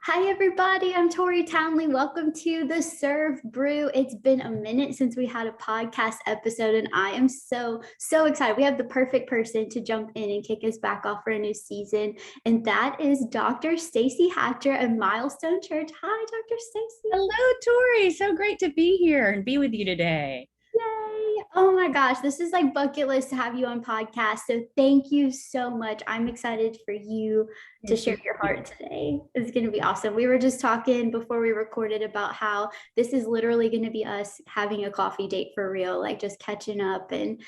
Hi, everybody. I'm Tori Townley. Welcome to the Serve Brew. It's been a minute since we had a podcast episode, and I am so excited. We have the perfect person to jump in and kick us back off for a new season, and that is Dr. Stacey Hatcher of Milestone Church. Hi, Dr. Stacey. Hello, Tori. So great to be here and be with you today. Yay. Oh my gosh, this is like bucket list to have you on podcast. So thank you so much. I'm excited for you to share your heart today. It's going to be awesome. We were just talking before we recorded about how this is literally going to be us having a coffee date for real, like just catching up and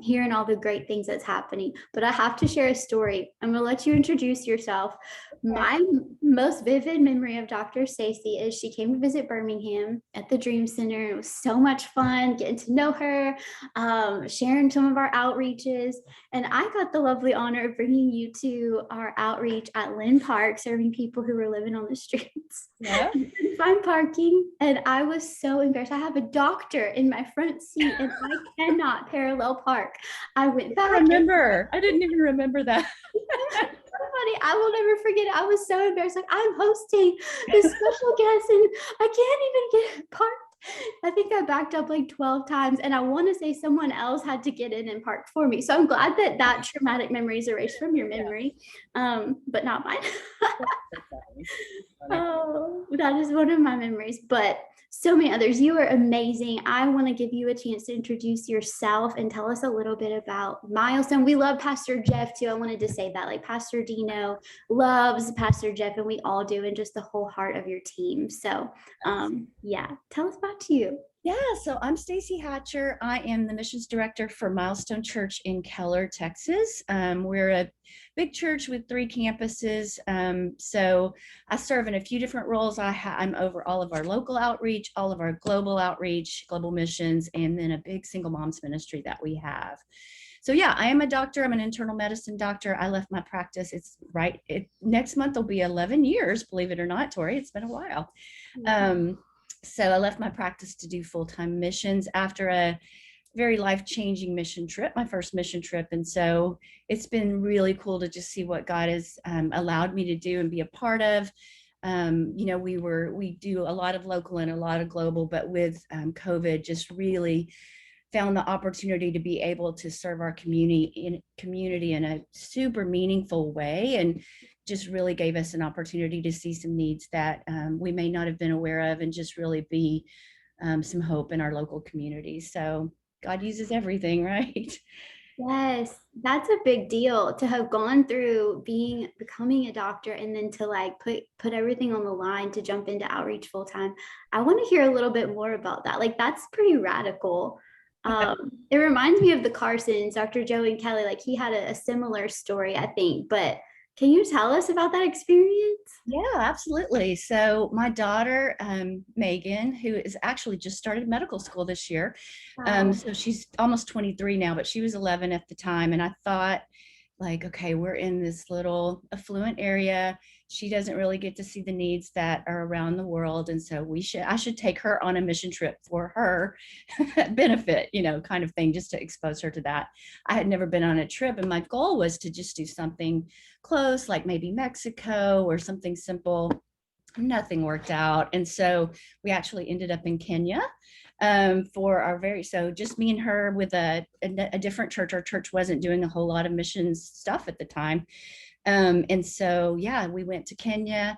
hearing all the great things that's happening. But I have to share a story. I'm going to let you introduce yourself. My most vivid memory of Dr. Stacey is she came to visit Birmingham at the Dream Center. It was so much fun getting to know her, sharing some of our outreaches. And I got the lovely honor of bringing you to our outreach at Lynn Park, serving people who were living on the streets. Yeah. Find parking. And I was so embarrassed. I have a doctor in my front seat and I cannot parallel park. I went back. I didn't even remember that. Funny. I will never forget it. I was so embarrassed. Like, I'm hosting this special guest and I can't even get parked. I think I backed up like 12 times and I want to say someone else had to get in and park for me. So I'm glad that that traumatic memory is erased from your memory, but not mine. Oh, that is one of my memories, but so many others. You are amazing. I want to give you a chance to introduce yourself and tell us a little bit about Milestone. We love Pastor Jeff too. I wanted to say that, like, Pastor Dino loves Pastor Jeff and we all do, and just the whole heart of your team. So yeah, tell us about you. Yeah, so I'm Stacey Hatcher. I am the missions director for Milestone Church in Keller, Texas. We're a big church with 3 campuses. So I serve in a few different roles. I'm over all of our local outreach, all of our global outreach, global missions, and then a big single moms ministry that we have. So yeah, I am a doctor. I'm an internal medicine doctor. I left my practice. Next month will be 11 years, believe it or not, Tori. It's been a while. So I left my practice to do full-time missions after a very life-changing mission trip, my first mission trip. And so it's been really cool to just see what God has allowed me to do and be a part of. We do a lot of local and a lot of global, but with COVID, just really found the opportunity to be able to serve our community in a super meaningful way, and just really gave us an opportunity to see some needs that we may not have been aware of, and just really be some hope in our local communities. So God uses everything, right? Yes, that's a big deal to have gone through becoming a doctor and then to like put everything on the line to jump into outreach full time. I want to hear a little bit more about that. Like, that's pretty radical. It reminds me of the Carsons, Dr. Joe and Kelly. Like, he had a similar story, I think. But can you tell us about that experience? Yeah, absolutely. So my daughter, Megan, who is actually just started medical school this year. Wow. So she's almost 23 now, but she was 11 at the time. And I thought, like, okay, we're in this little affluent area. She doesn't really get to see the needs that are around the world. And so I should take her on a mission trip for her benefit, kind of thing, just to expose her to that. I had never been on a trip, and my goal was to just do something close, like maybe Mexico or something simple. Nothing worked out. And so we actually ended up in Kenya so just me and her with a different church. Our church wasn't doing a whole lot of missions stuff at the time. And so, yeah, we went to Kenya,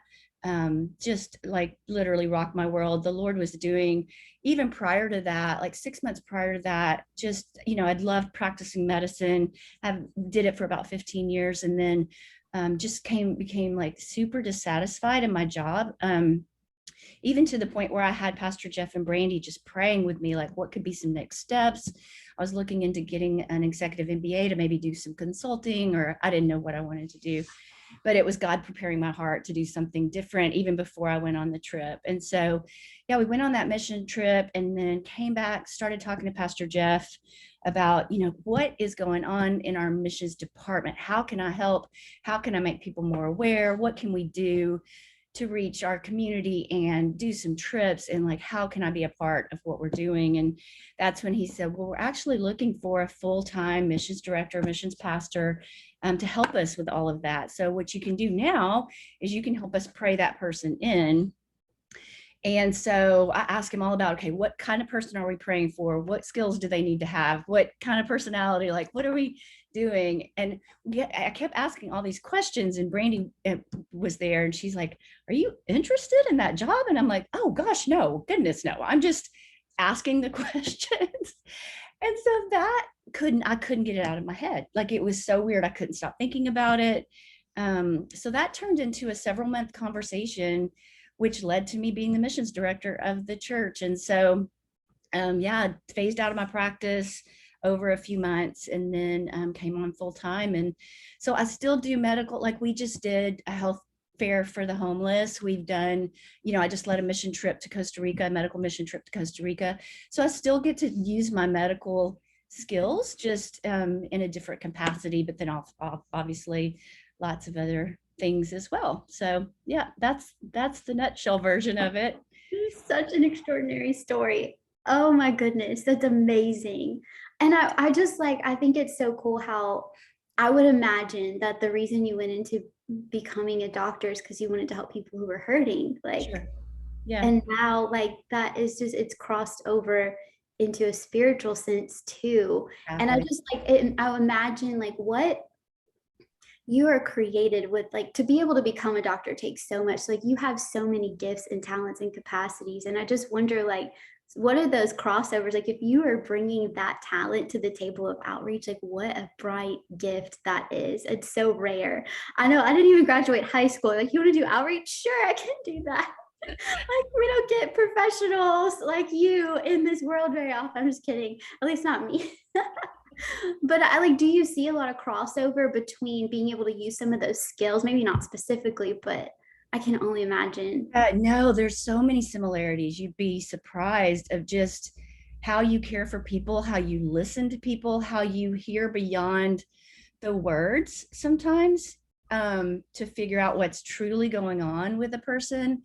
just like literally rocked my world. The Lord was doing, even prior to that, like 6 months prior to that, just, I'd loved practicing medicine. I did it for about 15 years. And then just became like super dissatisfied in my job. Even to the point where I had Pastor Jeff and Brandy just praying with me, like, what could be some next steps? I was looking into getting an executive MBA to maybe do some consulting, or I didn't know what I wanted to do, but it was God preparing my heart to do something different even before I went on the trip. And so, yeah, we went on that mission trip and then came back, started talking to Pastor Jeff about, what is going on in our missions department? How can I help? How can I make people more aware? What can we do to reach our community and do some trips, and like, how can I be a part of what we're doing? And that's when he said, well, we're actually looking for a full-time missions director, missions pastor to help us with all of that. So what you can do now is you can help us pray that person in. And so I ask him all about, okay, what kind of person are we praying for? What skills do they need to have? What kind of personality? Like, what are we doing? And I kept asking all these questions, and Brandy was there, and she's like, are you interested in that job? And I'm like, oh gosh, no, goodness, no. I'm just asking the questions. And so I couldn't get it out of my head. Like, it was so weird. I couldn't stop thinking about it. So that turned into a several-month conversation, which led to me being the missions director of the church. And so, yeah, phased out of my practice over a few months, and then came on full time. And so I still do medical, like we just did a health fair for the homeless. We've done, I just led a mission trip to Costa Rica, a medical mission trip to Costa Rica. So I still get to use my medical skills, just in a different capacity, but then obviously lots of other things as well. So yeah, that's the nutshell version of it. It's such an extraordinary story. Oh my goodness, that's amazing. And I just like, I think it's so cool how I would imagine that the reason you went into becoming a doctor is because you wanted to help people who were hurting. Like, Sure. Yeah. and now like that is just, it's crossed over into a spiritual sense too. And I Exactly. just like it, I imagine like what you are created with, like to be able to become a doctor takes so much. Like you have so many gifts and talents and capacities. And I just wonder, like, what are those crossovers? Like if you are bringing that talent to the table of outreach, like what a bright gift that is. It's so rare. I know I didn't even graduate high school. Like, you want to do outreach? Sure, I can do that. Like we don't get professionals like you in this world very often. I'm just kidding. At least not me. But I like, do you see a lot of crossover between being able to use some of those skills? Maybe not specifically, but I can only imagine. No, there's so many similarities. You'd be surprised of just how you care for people, how you listen to people, how you hear beyond the words sometimes, to figure out what's truly going on with a person.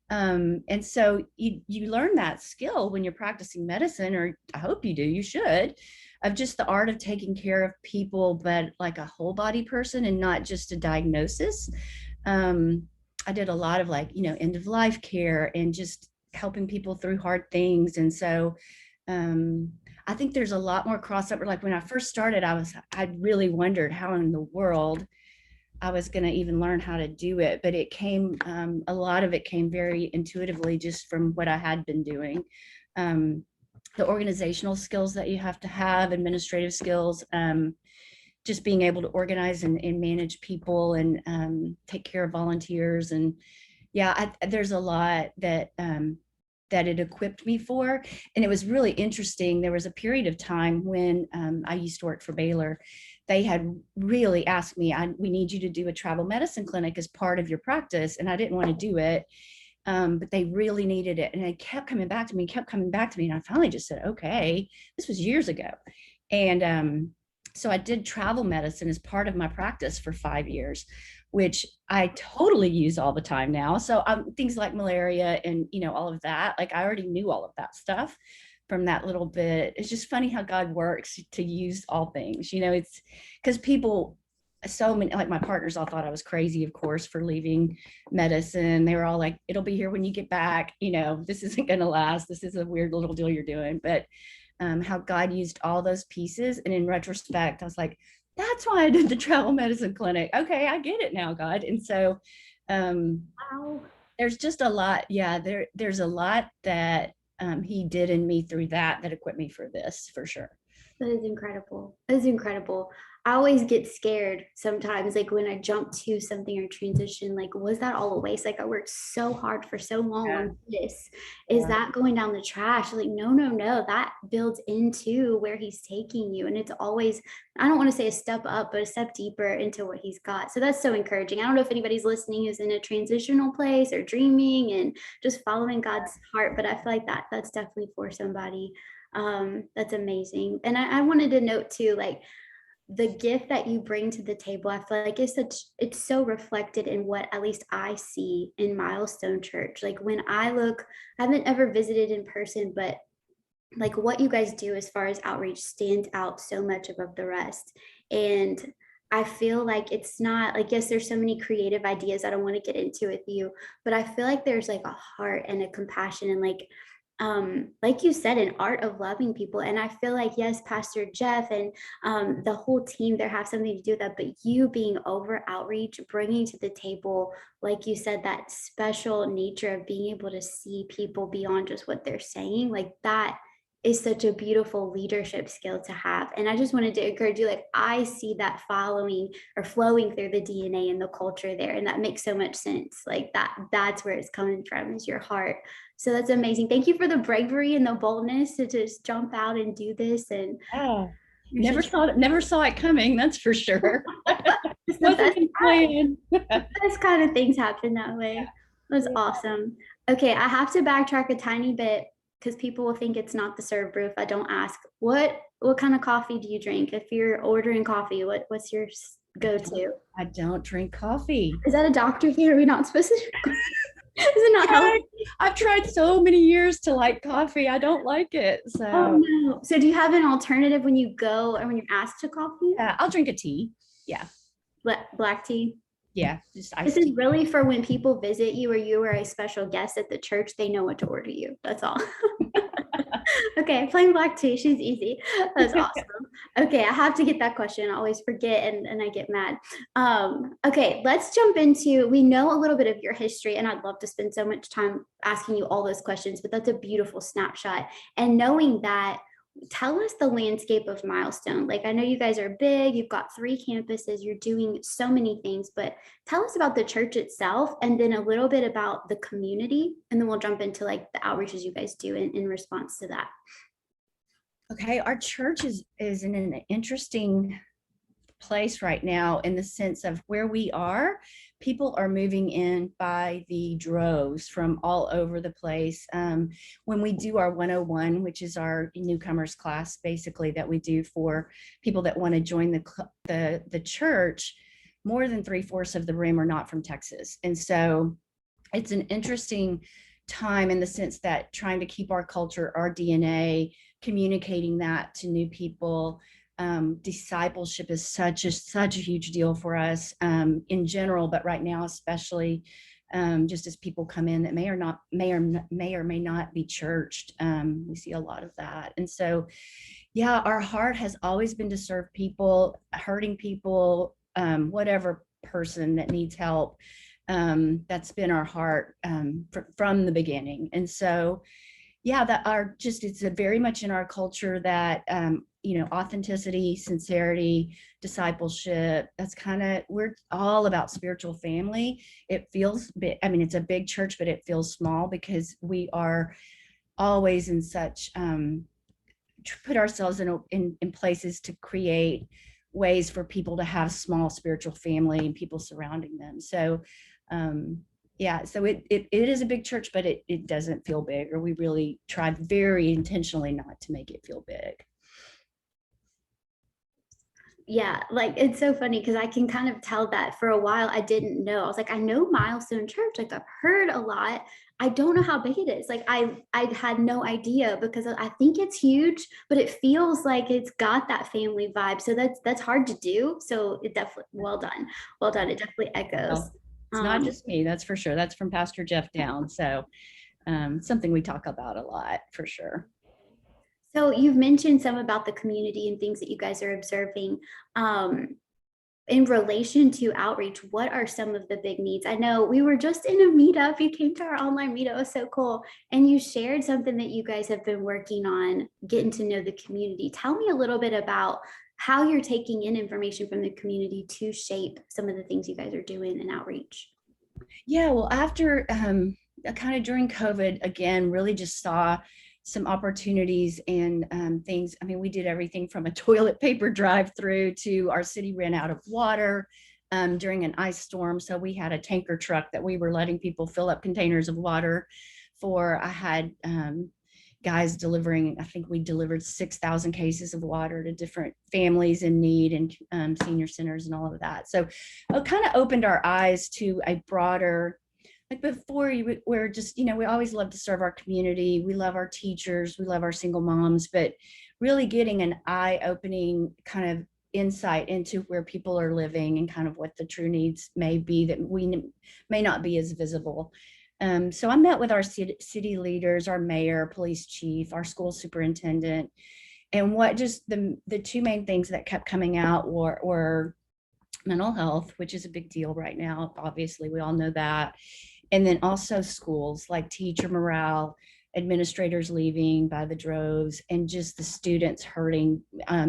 And so you learn that skill when you're practicing medicine, or I hope you do, you should, of just the art of taking care of people, but like a whole body person and not just a diagnosis. I did a lot of end of life care and just helping people through hard things. And so I think there's a lot more crossover. Like when I first started, I really wondered how in the world I was going to even learn how to do it. But it came, a lot of it came very intuitively just from what I had been doing. The organizational skills that you have to have, administrative skills, just being able to organize and manage people and take care of volunteers. And yeah, there's a lot that it equipped me for. And it was really interesting. There was a period of time when I used to work for Baylor. They had really asked me, we need you to do a travel medicine clinic as part of your practice. And I didn't want to do it. But they really needed it. And they kept coming back to me, And I finally just said, okay, this was years ago. And so I did travel medicine as part of my practice for 5 years, which I totally use all the time now. So things like malaria and, all of that, like I already knew all of that stuff from that little bit. It's just funny how God works to use all things, it's because people, so many, like my partners all thought I was crazy, of course, for leaving medicine. They were all like, it'll be here when you get back. This isn't going to last. This is a weird little deal you're doing. But how God used all those pieces. And in retrospect, I was like, that's why I did the travel medicine clinic. Okay, I get it now, God. And so Wow. there's just a lot. Yeah, there's a lot that he did in me through that equipped me for this, for sure. That is incredible. That is incredible. I always get scared sometimes, like when I jump to something or transition, like, was that all a waste? Like, I worked so hard for so long Yeah. on this. Is that going down the trash? Like, no, that builds into where he's taking you. And it's always, I don't want to say a step up, but a step deeper into what he's got. So that's so encouraging. I don't know if anybody's listening who's in a transitional place or dreaming and just following God's heart, but I feel like that's definitely for somebody. That's amazing. And I wanted to note too, like, the gift that you bring to the table, I feel like it's so reflected in what at least I see in Milestone Church. Like when I look, I haven't ever visited in person, but like what you guys do as far as outreach stands out so much above the rest. And I feel like it's not like, yes, there's so many creative ideas I don't want to get into with you, but I feel like there's like a heart and a compassion and like you said, an art of loving people. And I feel like, yes, Pastor Jeff and the whole team there have something to do with that, but you being over outreach, bringing to the table, like you said, that special nature of being able to see people beyond just what they're saying, like that is such a beautiful leadership skill to have. And I just wanted to encourage you, like, I see that following or flowing through the DNA and the culture there. And that makes so much sense. Like that's where it's coming from, is your heart. So that's amazing. Thank you for the bravery and the boldness to just jump out and do this. And Yeah. you're Never saw it coming, that's for sure. it's the Wasn't best in plan. best kind of things happen that way. That's Yeah. awesome. Okay, I have to backtrack a tiny bit because people will think it's not the serve brew if I don't ask. What kind of coffee do you drink? If you're ordering coffee, what's your go-to? I don't drink coffee. Is that a doctor thing? Are we not supposed to? Is it not healthy? I've tried so many years to like coffee. I don't like it. Oh So no. So do you have an alternative when you go or when you're asked to coffee? yeah, I'll drink a tea. Yeah. Black tea? Yeah. Just This iced is tea. really for when people visit you or you are a special guest at the church, they know what to order you. That's all. Okay, plain black tea. She's easy. That's awesome. Okay, I have to get that question. I always forget and I get mad. Okay, let's jump into, we know a little bit of your history, and I'd love to spend so much time asking you all those questions, but that's a beautiful snapshot. And knowing that, tell us the landscape of Milestone. Like, I know you guys are big, you've got 3 campuses, you're doing so many things, but tell us about the church itself and then a little bit about the community. And then we'll jump into like the outreaches you guys do in response to that. Okay, our church is in an interesting place right now in the sense of where we are. People are moving in by the droves from all over the place. When we do our 101, which is our newcomers class, basically that we do for people that want to join the church, more than 3/4 of the room are not from Texas, and so it's an interesting time in the sense that trying to keep our culture, our DNA, communicating that to new people. Discipleship is such a huge deal for us in general, but right now especially, just as people come in that may or may not be churched. We see a lot of that, and so yeah, our heart has always been to serve people, hurting people, whatever person that needs help. That's been our heart from the beginning, and so yeah, it's a very much in our culture that authenticity, sincerity, discipleship, that's kind of, we're all about spiritual family. It feels big, I mean, it's a big church, but it feels small because we are always in such put ourselves in places to create ways for people to have small spiritual family and people surrounding them. So yeah, so it is a big church, but it doesn't feel big, or we really tried very intentionally not to make it feel big. Yeah, like it's so funny because I can kind of tell that for a while I didn't know. I was like, I know Milestone Church, like I've heard a lot. I don't know how big it is. Like I had no idea because I think it's huge, but it feels like it's got that family vibe. So that's hard to do. So it definitely, well done. Well done. It definitely echoes. Well, it's not just me, that's for sure. That's from Pastor Jeff down. So something we talk about a lot for sure. So you've mentioned some about the community and things that you guys are observing. In relation to outreach, what are some of the big needs? I know we were just in a meetup. You came to our online meetup. It was so cool. And you shared something that you guys have been working on, getting to know the community. Tell me a little bit about how you're taking in information from the community to shape some of the things you guys are doing in outreach. Yeah, well, after kind of during COVID, again, really just saw some opportunities and things. I mean, we did everything from a toilet paper drive-through to our city ran out of water during an ice storm. So we had a tanker truck that we were letting people fill up containers of water for. I had guys delivering, I think we delivered 6,000 cases of water to different families in need and senior centers and all of that. So it kind of opened our eyes to a broader, like before we're just, we always love to serve our community. We love our teachers. We love our single moms, but really getting an eye-opening kind of insight into where people are living and kind of what the true needs may be that we may not be as visible. So I met with our city leaders, our mayor, police chief, our school superintendent, and what just the two main things that kept coming out were mental health, which is a big deal right now. Obviously, we all know that. And then also schools, like teacher morale, administrators leaving by the droves, and just the students hurting,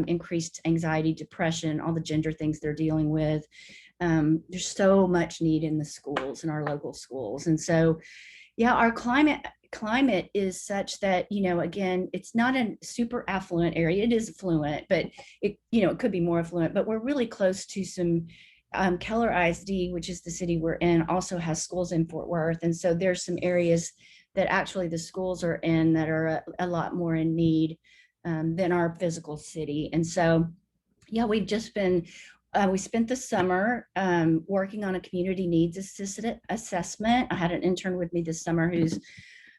increased anxiety, depression, all the gender things they're dealing with. There's so much need in the schools, in our local schools. And so, yeah, our climate is such that, again, it's not a super affluent area. It is affluent, but it could be more affluent, but we're really close to some Keller ISD, which is the city we're in, also has schools in Fort Worth. And so there's some areas that actually the schools are in that are a lot more in need than our physical city. And so, yeah, we've just been, we spent the summer working on a community needs assessment. I had an intern with me this summer who's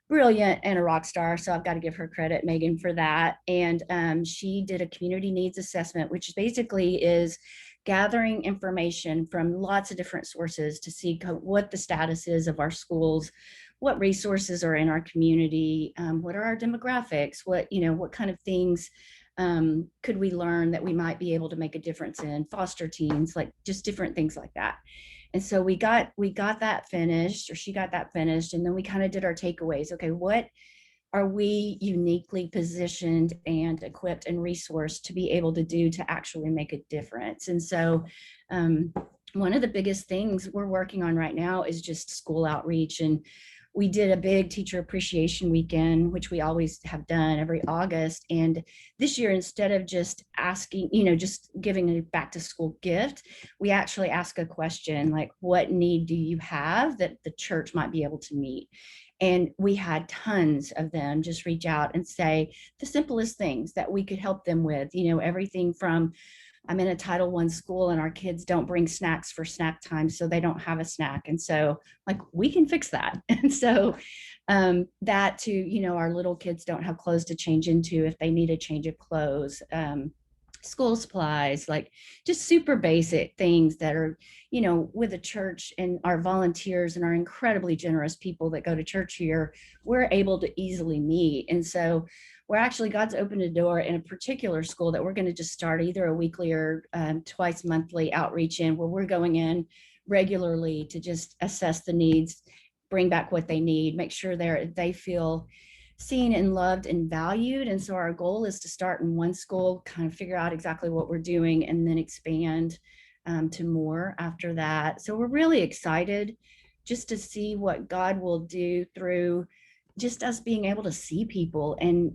brilliant and a rock star. So I've got to give her credit, Megan, for that. And she did a community needs assessment, which basically is gathering information from lots of different sources to see what the status is of our schools, what resources are in our community, what are our demographics, what kind of things could we learn that we might be able to make a difference in, foster teens, like just different things like that. And so we got that finished, or she got that finished, and then we kind of did our takeaways. Okay, what are we uniquely positioned and equipped and resourced to be able to do to actually make a difference? And so one of the biggest things we're working on right now is just school outreach. And we did a big teacher appreciation weekend, which we always have done every August. And this year, instead of just asking, just giving a back to school gift, we actually ask a question like, what need do you have that the church might be able to meet? And we had tons of them just reach out and say the simplest things that we could help them with, everything from, I'm in a Title I school and our kids don't bring snacks for snack time, so they don't have a snack. And so like, we can fix that. And so that to, our little kids don't have clothes to change into if they need a change of clothes. School supplies, like just super basic things that are, with a church and our volunteers and our incredibly generous people that go to church here, we're able to easily meet. And so God's opened a door in a particular school that we're going to just start either a weekly or twice monthly outreach in, where we're going in regularly to just assess the needs, bring back what they need, make sure they feel seen and loved and valued. And so our goal is to start in one school, kind of figure out exactly what we're doing, and then expand to more after that. So we're really excited just to see what God will do through just us being able to see people and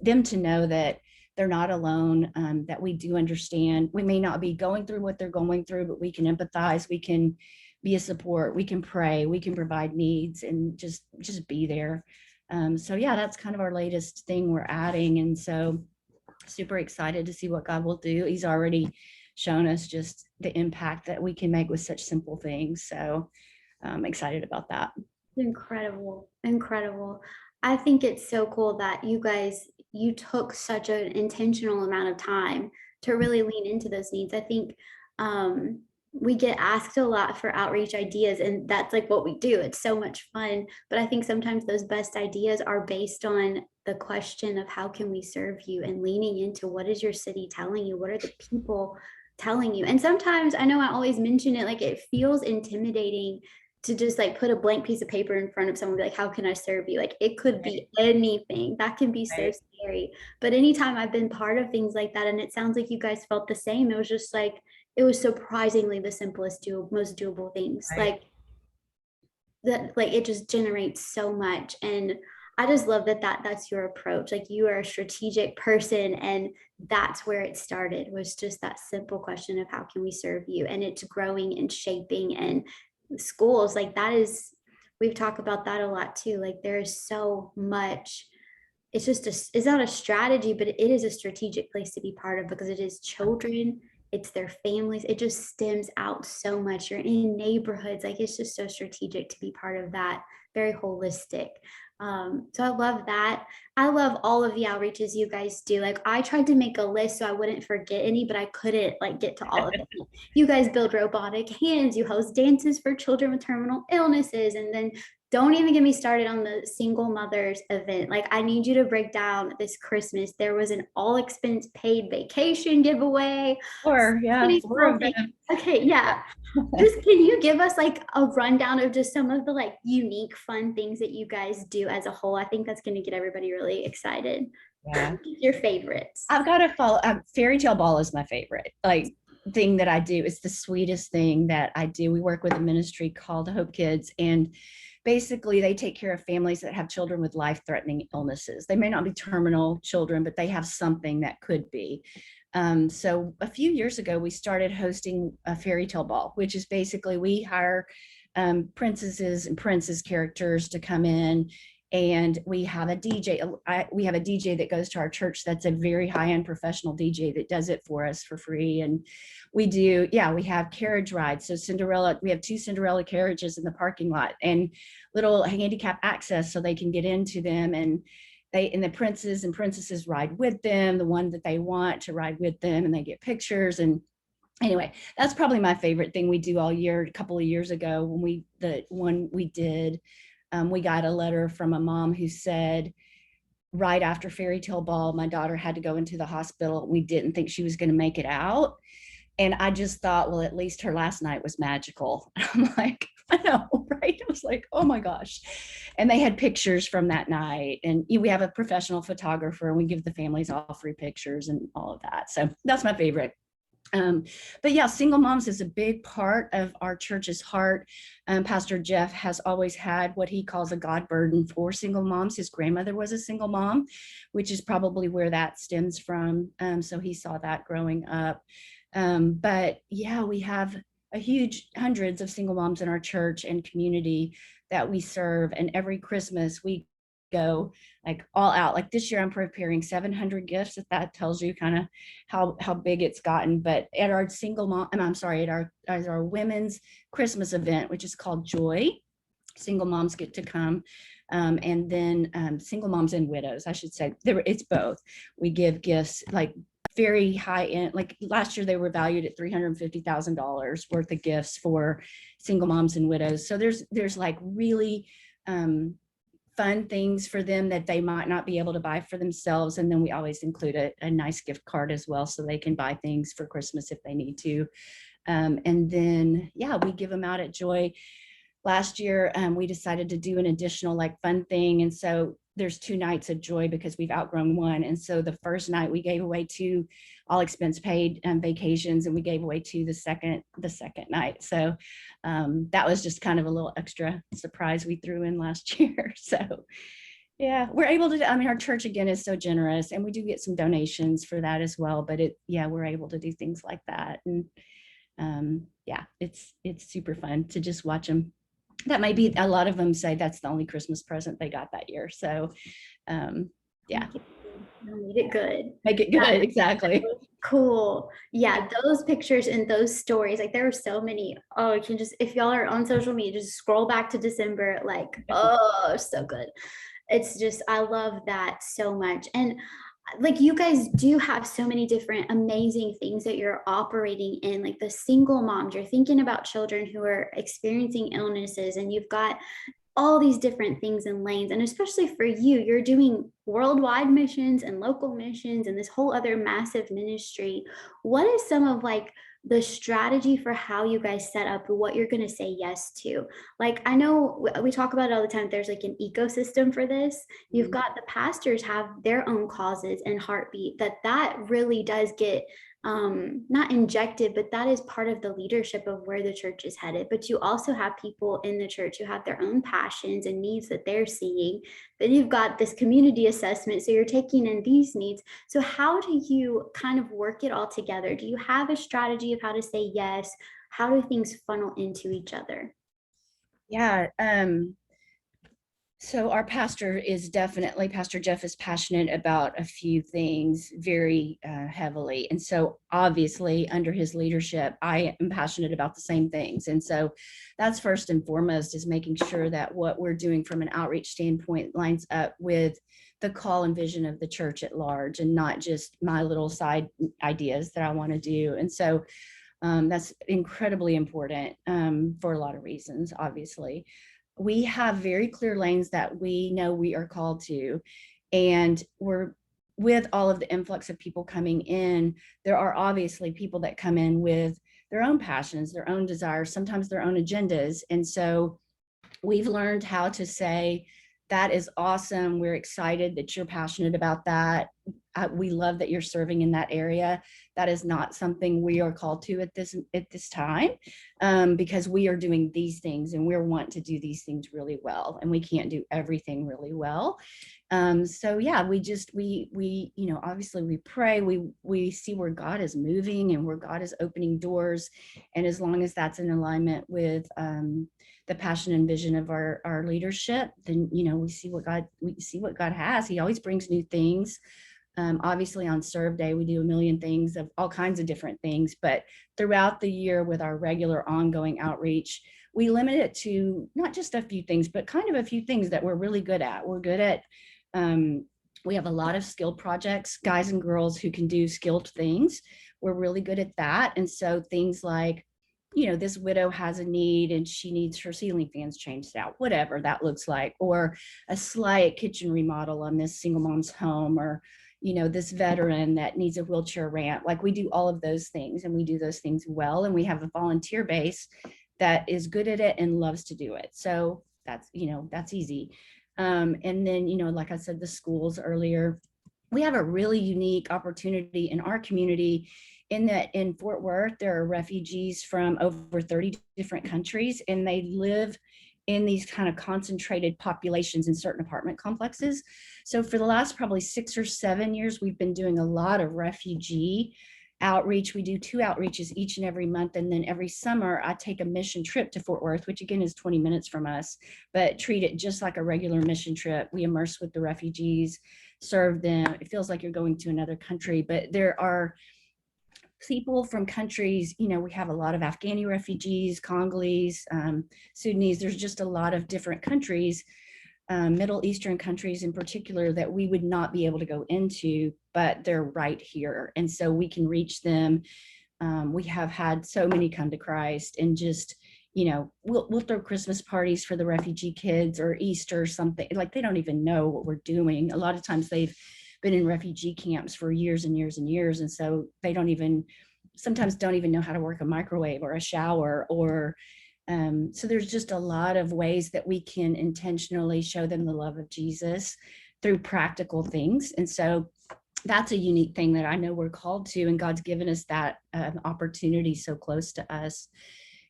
them to know that they're not alone, that we do understand. We may not be going through what they're going through, but we can empathize, we can be a support, we can pray, we can provide needs, and just be there. So yeah, that's kind of our latest thing we're adding. And so super excited to see what God will do. He's already shown us just the impact that we can make with such simple things. So I'm excited about that. Incredible. I think it's so cool that you took such an intentional amount of time to really lean into those needs. I think we get asked a lot for outreach ideas, and that's like what we do. It's so much fun. But I think sometimes those best ideas are based on the question of how can we serve you, and leaning into what is your city telling you? What are the people telling you? And sometimes, I know I always mention it, like it feels intimidating to just like put a blank piece of paper in front of someone and be like, how can I serve you? Like it could be anything. That can be so scary. But anytime I've been part of things like that, and it sounds like you guys felt the same, it was just like, it was surprisingly the simplest, most doable things. Like that, like it just generates so much. And I just love that's your approach. Like you are a strategic person, and that's where it started, was just that simple question of how can we serve you? And it's growing and shaping. And schools, like that is, we've talked about that a lot too. Like there is so much, it's just it's not a strategy, but it is a strategic place to be part of, because it is children, it's their families, it just stems out so much. You're in neighborhoods, like it's just so strategic to be part of that, very holistic. So I love that. I love all of the outreaches you guys do. Like I tried to make a list so I wouldn't forget any, but I couldn't like get to all of them. You guys build robotic hands, you host dances for children with terminal illnesses, and then don't even get me started on the single mothers event. Like I need you to break down this Christmas. There was an all expense paid vacation giveaway. Or So yeah, many four cool of things. them. Okay, yeah. Just can you give us like a rundown of just some of the like unique fun things that you guys do as a whole? I think that's going to get everybody really excited. Yeah. Your favorites. I've got to follow. Fairy tale ball is my favorite. Like thing that I do. It's the sweetest thing that I do. We work with a ministry called Hope Kids, and basically they take care of families that have children with life-threatening illnesses. They may not be terminal children, but they have something that could be. So a few years ago, we started hosting a fairy tale ball, which is basically we hire princesses and princess characters to come in, and we have a DJ. We have a DJ that goes to our church. That's a very high-end professional DJ that does it for us for free. And we do, yeah, we have carriage rides. So Cinderella, we have 2 Cinderella carriages in the parking lot and little handicap access so they can get into them. And the princes and princesses ride with them, the one that they want to ride with them, and they get pictures. And anyway, that's probably my favorite thing we do all year. A couple of years ago when the one we did, we got a letter from a mom who said, right after fairy tale ball, my daughter had to go into the hospital. We didn't think she was going to make it out. And I just thought, well, at least her last night was magical. I'm like, I know, right? I was like, oh my gosh. And they had pictures from that night. And we have a professional photographer, and we give the families all free pictures and all of that. So that's my favorite. But yeah, single moms is a big part of our church's heart. Pastor Jeff has always had what he calls a God burden for single moms. His grandmother was a single mom, which is probably where that stems from. So he saw that growing up. But yeah, we have a huge hundreds of single moms in our church and community that we serve. And every Christmas we go like all out. Like this year I'm preparing 700 gifts, if that tells you kind of how big it's gotten. But at our single mom, I'm sorry, at our women's Christmas event, which is called Joy, single moms get to come. And then single moms and widows, I should say, it's both. We give gifts like very high end. Like last year they were valued at $350,000 worth of gifts for single moms and widows. So there's like really fun things for them that they might not be able to buy for themselves. And then we always include a nice gift card as well, so they can buy things for Christmas if they need to. And then, yeah, we give them out at Joy. Last year, we decided to do an additional like fun thing. And so there's 2 nights of Joy because we've outgrown one. And so the first night we gave away 2 all expense paid vacations, and we gave away 2 the second night. So that was just kind of a little extra surprise we threw in last year. So yeah, we're able to, I mean, our church again is so generous, and we do get some donations for that as well. But we're able to do things like that. And yeah, it's super fun to just watch them. That might be, a lot of them say that's the only Christmas present they got that year. So yeah. Made it good. Make it good, exactly. Cool. Yeah, those pictures and those stories, like there are so many. Oh, you can just, if y'all are on social media, just scroll back to December, like, oh, so good. It's just, I love that so much. And like you guys do have so many different amazing things that you're operating in, like the single moms, you're thinking about children who are experiencing illnesses, and you've got all these different things and lanes. And especially for you, you're doing worldwide missions and local missions and this whole other massive ministry. What is some of like the strategy for how you guys set up what you're going to say yes to? Like, I know we talk about it all the time. There's like an ecosystem for this. You've got the pastors have their own causes and heartbeat that really does get not injected, but that is part of the leadership of where the church is headed. But you also have people in the church who have their own passions and needs that they're seeing. Then you've got this community assessment, so you're taking in these needs. So how do you kind of work it all together? Do you have a strategy of how to say yes? How do things funnel into each other? Yeah. So our pastor Pastor Jeff is passionate about a few things very heavily. And so obviously under his leadership, I am passionate about the same things. And so that's first and foremost, is making sure that what we're doing from an outreach standpoint lines up with the call and vision of the church at large, and not just my little side ideas that I want to do. And so that's incredibly important for a lot of reasons, obviously. We have very clear lanes that we know we are called to, and we're with all of the influx of people coming in, there are obviously people that come in with their own passions, their own desires, sometimes their own agendas. And so we've learned how to say, that is awesome. We're excited that you're passionate about that. We love that you're serving in that area. That is not something we are called to at this time, because we are doing these things and we're want to do these things really well, and we can't do everything really well. So yeah, we obviously we pray, we see where God is moving and where God is opening doors, and as long as that's in alignment with the passion and vision of our leadership, then we see what God has. He always brings new things. Obviously on Serve Day, we do a million things of all kinds of different things, but throughout the year with our regular ongoing outreach, we limit it to not just a few things, but kind of a few things that we're really good at. We're good at, we have a lot of skilled projects, guys and girls who can do skilled things. We're really good at that. And so things like, this widow has a need and she needs her ceiling fans changed out, whatever that looks like, or a slight kitchen remodel on this single mom's home, or this veteran that needs a wheelchair ramp. Like, we do all of those things, and we do those things well, and we have a volunteer base that is good at it and loves to do it. So that's easy. And then like I said, the schools earlier, we have a really unique opportunity in our community, in that in Fort Worth, there are refugees from over 30 different countries, and they live in these kind of concentrated populations in certain apartment complexes. So for the last probably 6 or 7 years, we've been doing a lot of refugee outreach. We do 2 outreaches each and every month. And then every summer I take a mission trip to Fort Worth, which again is 20 minutes from us, but treat it just like a regular mission trip. We immerse with the refugees, serve them. It feels like you're going to another country, but there are people from countries, we have a lot of Afghani refugees, Congolese, Sudanese. There's just a lot of different countries, Middle Eastern countries in particular, that we would not be able to go into, but they're right here. And so we can reach them. We have had so many come to Christ, and just, we'll throw Christmas parties for the refugee kids, or Easter or something. Like, they don't even know what we're doing. A lot of times they've been in refugee camps for years and years and years. And so they sometimes don't even know how to work a microwave or a shower, or so there's just a lot of ways that we can intentionally show them the love of Jesus through practical things. And so that's a unique thing that I know we're called to, and God's given us that opportunity so close to us.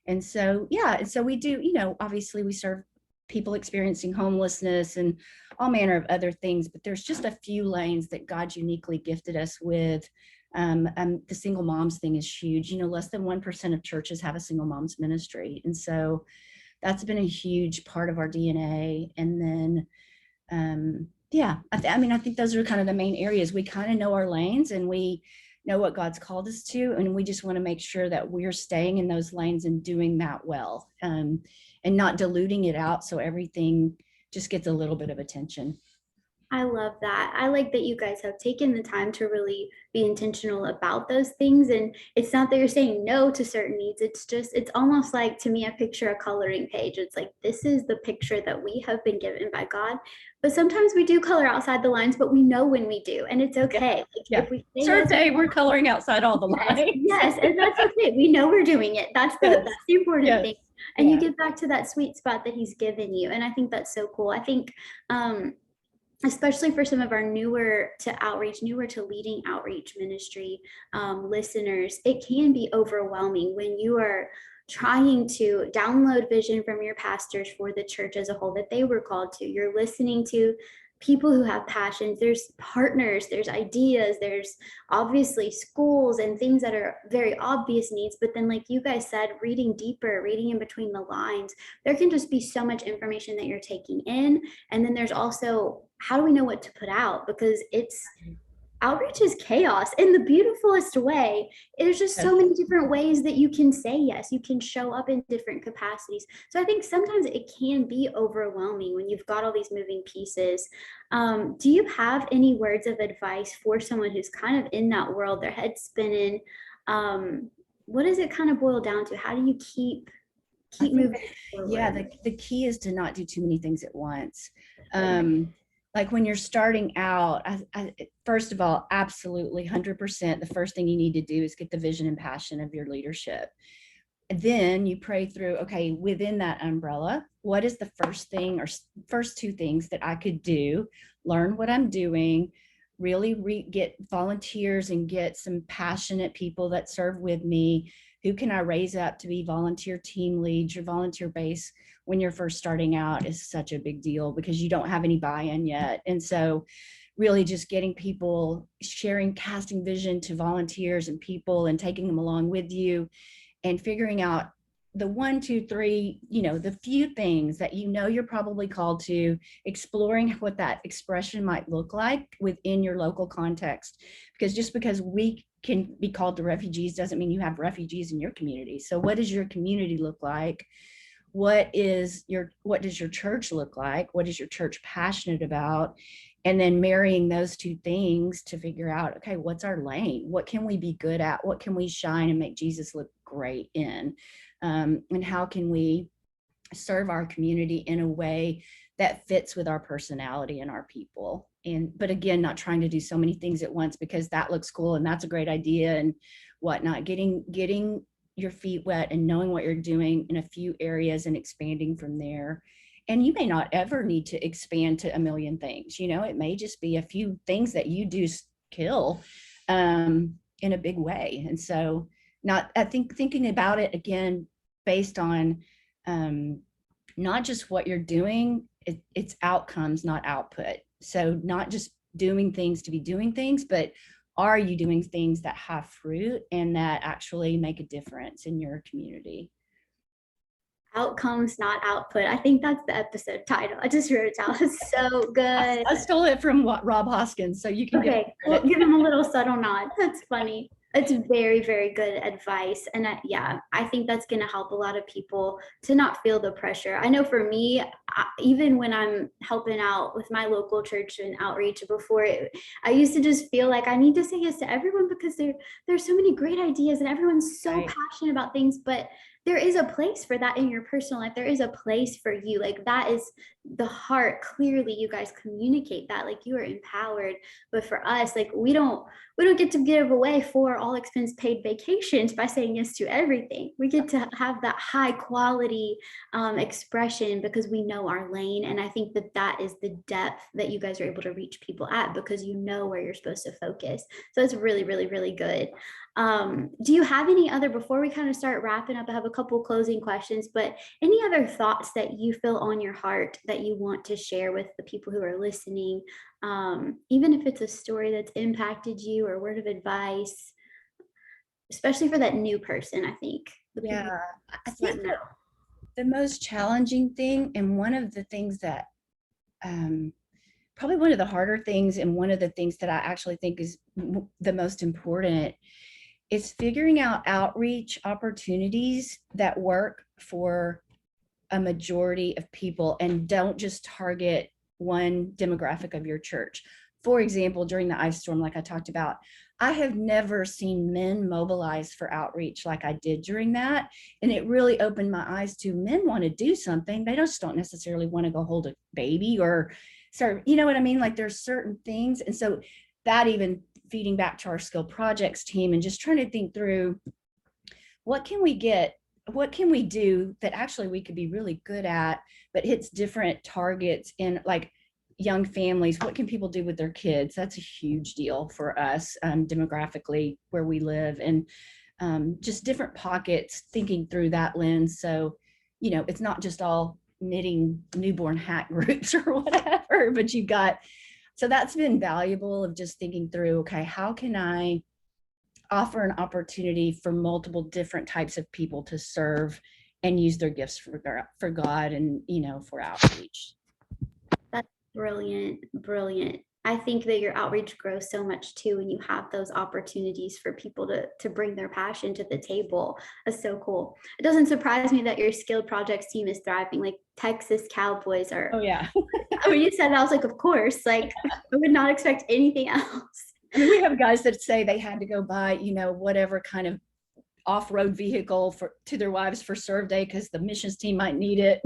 And so, yeah, and so we do, obviously we serve people experiencing homelessness and all manner of other things, but there's just a few lanes that God uniquely gifted us with. The single moms thing is huge. Less than 1% of churches have a single moms ministry. And so that's been a huge part of our DNA. And then, yeah, I think those are kind of the main areas. We kind of know our lanes, and we know what God's called us to, and we just want to make sure that we're staying in those lanes and doing that well, and not diluting it out so everything just gets a little bit of attention. I love that. I like that you guys have taken the time to really be intentional about those things. And it's not that you're saying no to certain needs. It's almost like, to me, I picture a coloring page. It's like, this is the picture that we have been given by God. But sometimes we do color outside the lines, but we know when we do, and it's okay. Yeah. If we say Serve Day, we're coloring outside all the lines. Yes, and that's okay. We know we're doing it. That's the important thing. And you get back to that sweet spot that he's given you. And I think that's so cool. I think, especially for some of our newer to leading outreach ministry listeners, it can be overwhelming when you are trying to download vision from your pastors for the church as a whole that they were called to. You're listening to people who have passions, there's partners, there's ideas, there's obviously schools and things that are very obvious needs. But then, like you guys said, reading deeper, reading in between the lines, there can just be so much information that you're taking in. And then there's also, how do we know what to put out? Because it's, outreach is chaos in the beautifulest way. There's just so many different ways that you can say yes. You can show up in different capacities. So I think sometimes it can be overwhelming when you've got all these moving pieces. Do you have any words of advice for someone who's kind of in that world, their head spinning? What does it kind of boil down to? How do you keep moving forward? Yeah, the key is to not do too many things at once. Like when you're starting out, first of all, absolutely 100%, the first thing you need to do is get the vision and passion of your leadership. And then you pray through, okay, within that umbrella, what is the first thing or first two things that I could do, learn what I'm doing, really get volunteers and get some passionate people that serve with me. Who can I raise up to be volunteer team leads? Your volunteer base when you're first starting out is such a big deal because you don't have any buy-in yet. And so really just getting people sharing, casting vision to volunteers and people and taking them along with you and figuring out the 1, 2, 3, the few things that you're probably called to, exploring what that expression might look like within your local context. Because just because we can be called to refugees doesn't mean you have refugees in your community. So what does your community look like? What does your church look like? What is your church passionate about? And then marrying those two things to figure out, okay, what's our lane? What can we be good at? What can we shine and make Jesus look great in? And how can we serve our community in a way that fits with our personality and our people? But again, not trying to do so many things at once because that looks cool and that's a great idea and whatnot. Getting your feet wet and knowing what you're doing in a few areas and expanding from there. And you may not ever need to expand to a million things. It may just be a few things that you do kill in a big way. And so I think thinking about it again, based on not just what you're doing, it's outcomes, not output. So not just doing things to be doing things, but are you doing things that have fruit and that actually make a difference in your community? Outcomes, not output. I think that's the episode title. I just wrote it down. It's so good. I stole it from Rob Hoskins, so you can give him a little subtle nod. That's funny. It's very, very good advice. And I think that's going to help a lot of people to not feel the pressure. I know for me, even when I'm helping out with my local church and outreach before, I used to just feel like I need to say yes to everyone because there's so many great ideas and everyone's so passionate about things. But there is a place for that in your personal life. There is a place for you. Like that is the heart. Clearly, you guys communicate that. Like you are empowered. But for us, like we don't get to give away 4 all expense paid vacations by saying yes to everything. We get to have that high quality expression because we know our lane. And I think that is the depth that you guys are able to reach people at because you know where you're supposed to focus. So it's really, really, really good. Do you have any other, before we kind of start wrapping up, I have a couple closing questions, but any other thoughts that you feel on your heart that you want to share with the people who are listening? Even if it's a story that's impacted you or a word of advice, especially for that new person, I think. I think the most challenging thing, and one of the things that probably one of the harder things, and one of the things that I actually think is the most important, is figuring out outreach opportunities that work for a majority of people and don't just target one demographic of your church. For example, during the ice storm, like I talked about, I have never seen men mobilize for outreach like I did during that. And it really opened my eyes to men want to do something. They just don't necessarily want to go hold a baby or serve, you know what I mean? Like there's certain things. And so that even feeding back to our skill projects team and just trying to think through what can we do that actually we could be really good at, but hits different targets in like young families. What can people do with their kids? That's a huge deal for us demographically where we live, and just different pockets, thinking through that lens. So, it's not just all knitting newborn hat groups or whatever, but so that's been valuable of just thinking through, okay, how can I offer an opportunity for multiple different types of people to serve and use their gifts for God and, for outreach. That's brilliant, brilliant. I think that your outreach grows so much too when you have those opportunities for people to bring their passion to the table. That's so cool. It doesn't surprise me that your skilled projects team is thriving. Like Texas Cowboys are. Oh yeah. When you said that, I was like, of course. Like I would not expect anything else. I mean, we have guys that say they had to go buy, whatever kind of off-road vehicle to their wives for serve day because the missions team might need it.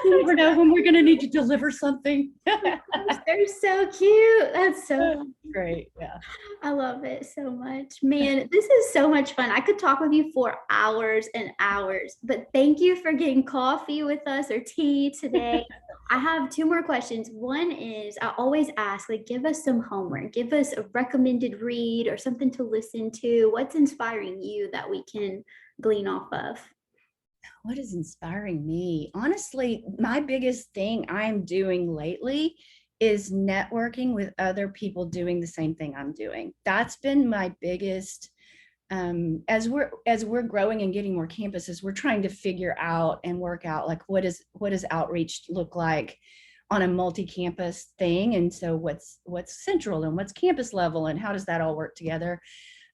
You never know when we're going to need to deliver something. They're so cute. That's so great. Yeah. I love it so much. Man, this is so much fun. I could talk with you for hours and hours, but thank you for getting coffee with us or tea today. I have two more questions. One is I always ask, like, give us some homework, give us a recommended read or something to listen to. What's inspiring you that we can glean off of? What is inspiring me? Honestly, my biggest thing I'm doing lately is networking with other people doing the same thing I'm doing. That's been my biggest, as we're growing and getting more campuses, we're trying to figure out and work out like what does outreach look like on a multi-campus thing. And so what's central and what's campus level and how does that all work together?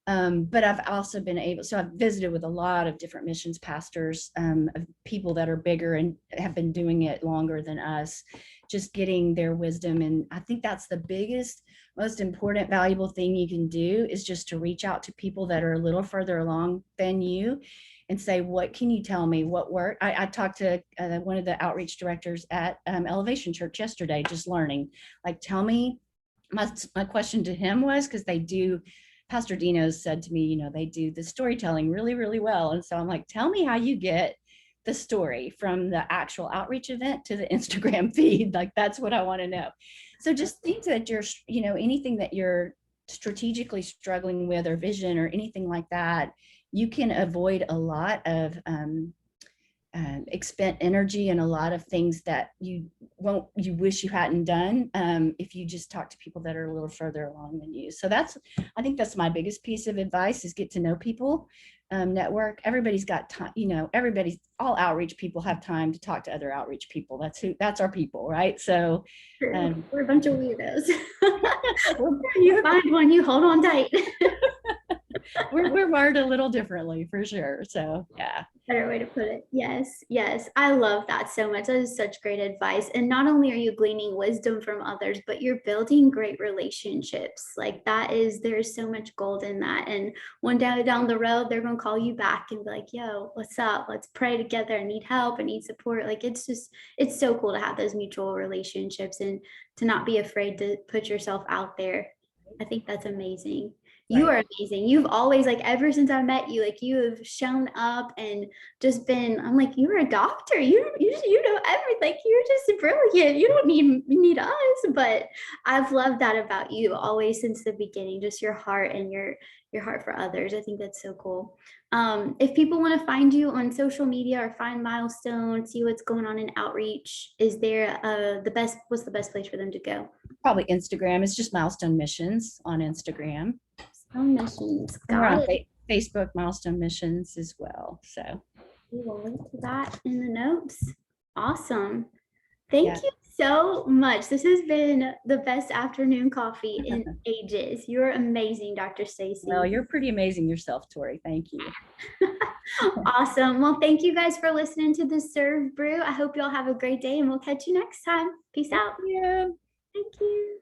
But I've also been I've visited with a lot of different missions pastors, of people that are bigger and have been doing it longer than us, just getting their wisdom. And I think that's the biggest, most important, valuable thing you can do is just to reach out to people that are a little further along than you and say, what can you tell me? What worked? I talked to one of the outreach directors at Elevation Church yesterday, just learning, like, tell me, my question to him was, because Pastor Dino said to me, they do the storytelling really, really well. And so I'm like, tell me how you get the story from the actual outreach event to the Instagram feed. Like, that's what I want to know. So just think that anything that you're strategically struggling with or vision or anything like that, you can avoid a lot of expend energy and a lot of things that you wish you hadn't done if you just talk to people that are a little further along than you. So I think that's my biggest piece of advice is get to know people, network. Everybody's got time, all outreach people have time to talk to other outreach people. That's our people, right? So we're a bunch of weirdos. You find one, you hold on tight. We're wired a little differently for sure. So yeah. Better way to put it. Yes. I love that so much. That is such great advice. And not only are you gleaning wisdom from others, but you're building great relationships. Like there's so much gold in that. And one day down the road, they're going to call you back and be like, yo, what's up? Let's pray together. I need help. I need support. Like, it's so cool to have those mutual relationships and to not be afraid to put yourself out there. I think that's amazing. You are amazing. You've always, like, ever since I met you, like, you have shown up and just been, I'm like, you're a doctor. You know everything. Like, you're just brilliant. You don't need us. But I've loved that about you always since the beginning, just your heart and your heart for others. I think that's so cool. If people want to find you on social media or find Milestone, see what's going on in outreach, is there what's the best place for them to go? Probably Instagram. It's just Milestone Missions on Instagram. Missions. Got it. Facebook Milestone Missions as well. So we will link to that in the notes. Awesome. Thank you so much. This has been the best afternoon coffee in ages. You're amazing, Dr. Stacey. Well, you're pretty amazing yourself, Tori. Thank you. Awesome. Well, thank you guys for listening to the Serve Brew. I hope y'all have a great day and we'll catch you next time. Peace out. Yeah. Thank you.